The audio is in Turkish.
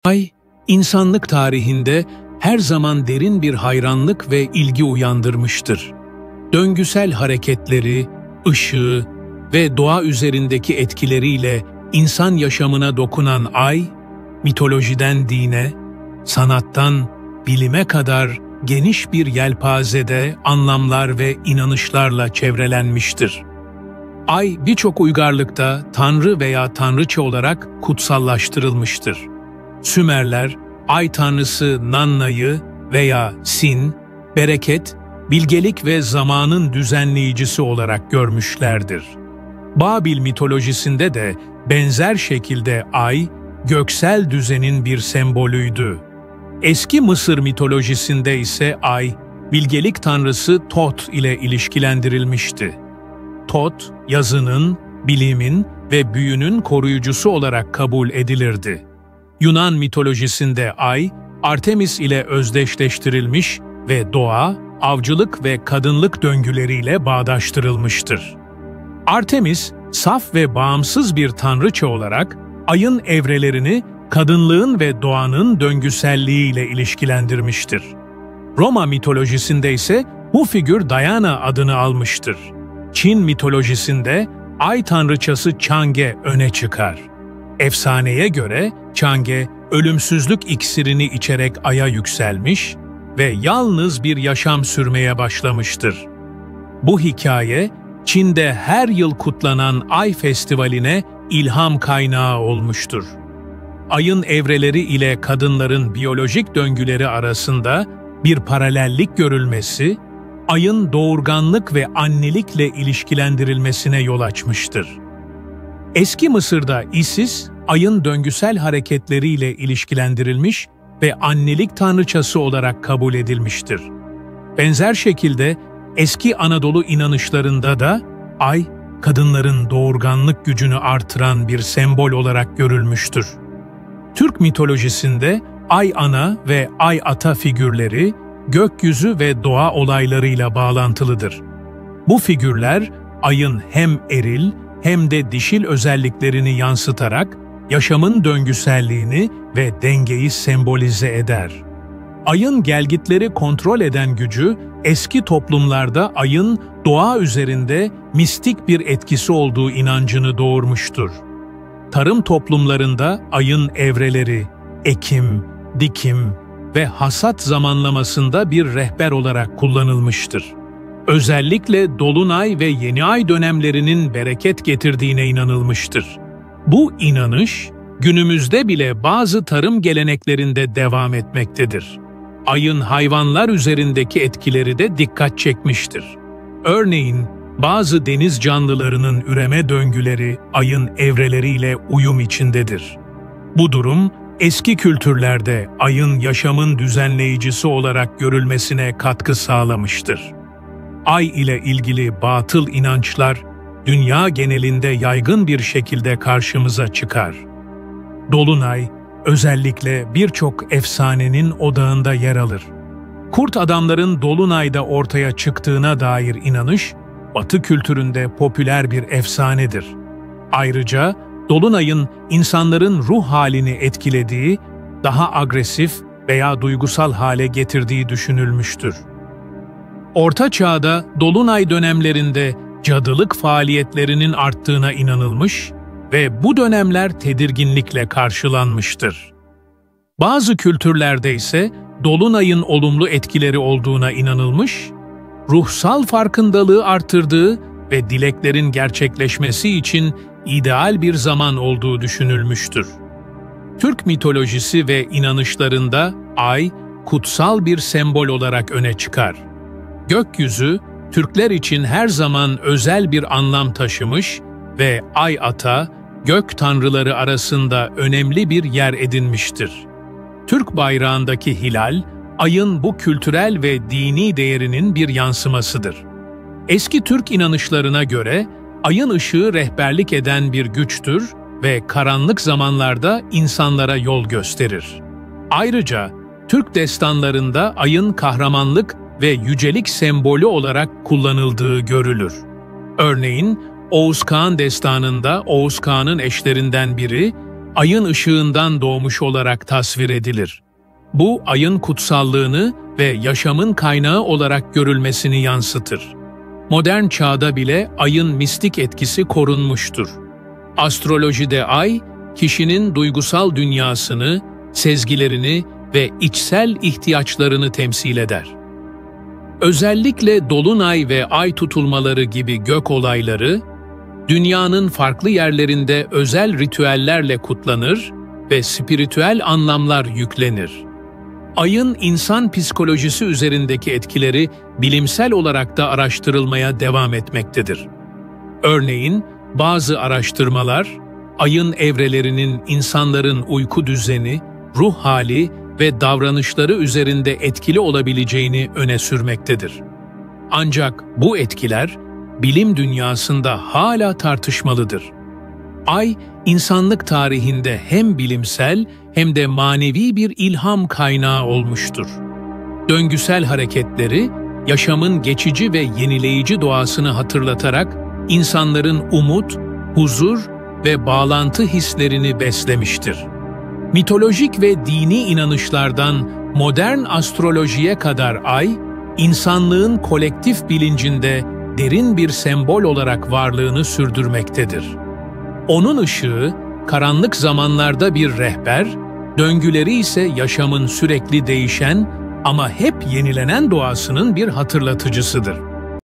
Ay, insanlık tarihinde her zaman derin bir hayranlık ve ilgi uyandırmıştır. Döngüsel hareketleri, ışığı ve doğa üzerindeki etkileriyle insan yaşamına dokunan ay, mitolojiden dine, sanattan bilime kadar geniş bir yelpazede anlamlar ve inanışlarla çevrelenmiştir. Ay birçok uygarlıkta tanrı veya tanrıça olarak kutsallaştırılmıştır. Sümerler, ay tanrısı Nanna'yı veya Sin, bereket, bilgelik ve zamanın düzenleyicisi olarak görmüşlerdir. Babil mitolojisinde de benzer şekilde ay, göksel düzenin bir sembolüydü. Eski Mısır mitolojisinde ise ay, bilgelik tanrısı Tot ile ilişkilendirilmişti. Tot, yazının, bilimin ve büyünün koruyucusu olarak kabul edilirdi. Yunan mitolojisinde ay, Artemis ile özdeşleştirilmiş ve doğa, avcılık ve kadınlık döngüleriyle bağdaştırılmıştır. Artemis, saf ve bağımsız bir tanrıça olarak ayın evrelerini kadınlığın ve doğanın döngüselliğiyle ilişkilendirmiştir. Roma mitolojisinde ise bu figür Diana adını almıştır. Çin mitolojisinde ay tanrıçası Chang'e öne çıkar. Efsaneye göre Chang'e ölümsüzlük iksirini içerek aya yükselmiş ve yalnız bir yaşam sürmeye başlamıştır. Bu hikaye, Çin'de her yıl kutlanan Ay Festivali'ne ilham kaynağı olmuştur. Ayın evreleri ile kadınların biyolojik döngüleri arasında bir paralellik görülmesi, ayın doğurganlık ve annelikle ilişkilendirilmesine yol açmıştır. Eski Mısır'da Isis, ayın döngüsel hareketleriyle ilişkilendirilmiş ve annelik tanrıçası olarak kabul edilmiştir. Benzer şekilde eski Anadolu inanışlarında da ay, kadınların doğurganlık gücünü artıran bir sembol olarak görülmüştür. Türk mitolojisinde ay ana ve ay ata figürleri gökyüzü ve doğa olaylarıyla bağlantılıdır. Bu figürler ayın hem eril hem de dişil özelliklerini yansıtarak yaşamın döngüselliğini ve dengeyi sembolize eder. Ayın gelgitleri kontrol eden gücü, eski toplumlarda ayın doğa üzerinde mistik bir etkisi olduğu inancını doğurmuştur. Tarım toplumlarında ayın evreleri, ekim, dikim ve hasat zamanlamasında bir rehber olarak kullanılmıştır. Özellikle dolunay ve yeni ay dönemlerinin bereket getirdiğine inanılmıştır. Bu inanış, günümüzde bile bazı tarım geleneklerinde devam etmektedir. Ayın hayvanlar üzerindeki etkileri de dikkat çekmiştir. Örneğin, bazı deniz canlılarının üreme döngüleri ayın evreleriyle uyum içindedir. Bu durum, eski kültürlerde ayın yaşamın düzenleyicisi olarak görülmesine katkı sağlamıştır. Ay ile ilgili batıl inançlar, dünya genelinde yaygın bir şekilde karşımıza çıkar. Dolunay, özellikle birçok efsanenin odağında yer alır. Kurt adamların dolunayda ortaya çıktığına dair inanış, Batı kültüründe popüler bir efsanedir. Ayrıca, dolunayın insanların ruh halini etkilediği, daha agresif veya duygusal hale getirdiği düşünülmüştür. Orta Çağ'da dolunay dönemlerinde cadılık faaliyetlerinin arttığına inanılmış ve bu dönemler tedirginlikle karşılanmıştır. Bazı kültürlerde ise dolunayın olumlu etkileri olduğuna inanılmış, ruhsal farkındalığı artırdığı ve dileklerin gerçekleşmesi için ideal bir zaman olduğu düşünülmüştür. Türk mitolojisi ve inanışlarında ay, kutsal bir sembol olarak öne çıkar. Gökyüzü, Türkler için her zaman özel bir anlam taşımış ve ay ata, gök tanrıları arasında önemli bir yer edinmiştir. Türk bayrağındaki hilal, ayın bu kültürel ve dini değerinin bir yansımasıdır. Eski Türk inanışlarına göre, ayın ışığı rehberlik eden bir güçtür ve karanlık zamanlarda insanlara yol gösterir. Ayrıca, Türk destanlarında ayın kahramanlık ve yücelik sembolü olarak kullanıldığı görülür. Örneğin, Oğuz Kağan destanında Oğuz Kağan'ın eşlerinden biri, ayın ışığından doğmuş olarak tasvir edilir. Bu, ayın kutsallığını ve yaşamın kaynağı olarak görülmesini yansıtır. Modern çağda bile ayın mistik etkisi korunmuştur. Astrolojide ay, kişinin duygusal dünyasını, sezgilerini ve içsel ihtiyaçlarını temsil eder. Özellikle dolunay ve ay tutulmaları gibi gök olayları, dünyanın farklı yerlerinde özel ritüellerle kutlanır ve spiritüel anlamlar yüklenir. Ayın insan psikolojisi üzerindeki etkileri bilimsel olarak da araştırılmaya devam etmektedir. Örneğin, bazı araştırmalar, ayın evrelerinin insanların uyku düzeni, ruh hali ve davranışları üzerinde etkili olabileceğini öne sürmektedir. Ancak bu etkiler, bilim dünyasında hala tartışmalıdır. Ay, insanlık tarihinde hem bilimsel hem de manevi bir ilham kaynağı olmuştur. Döngüsel hareketleri, yaşamın geçici ve yenileyici doğasını hatırlatarak insanların umut, huzur ve bağlantı hislerini beslemiştir. Mitolojik ve dini inanışlardan modern astrolojiye kadar ay, insanlığın kolektif bilincinde derin bir sembol olarak varlığını sürdürmektedir. Onun ışığı, karanlık zamanlarda bir rehber, döngüleri ise yaşamın sürekli değişen ama hep yenilenen doğasının bir hatırlatıcısıdır.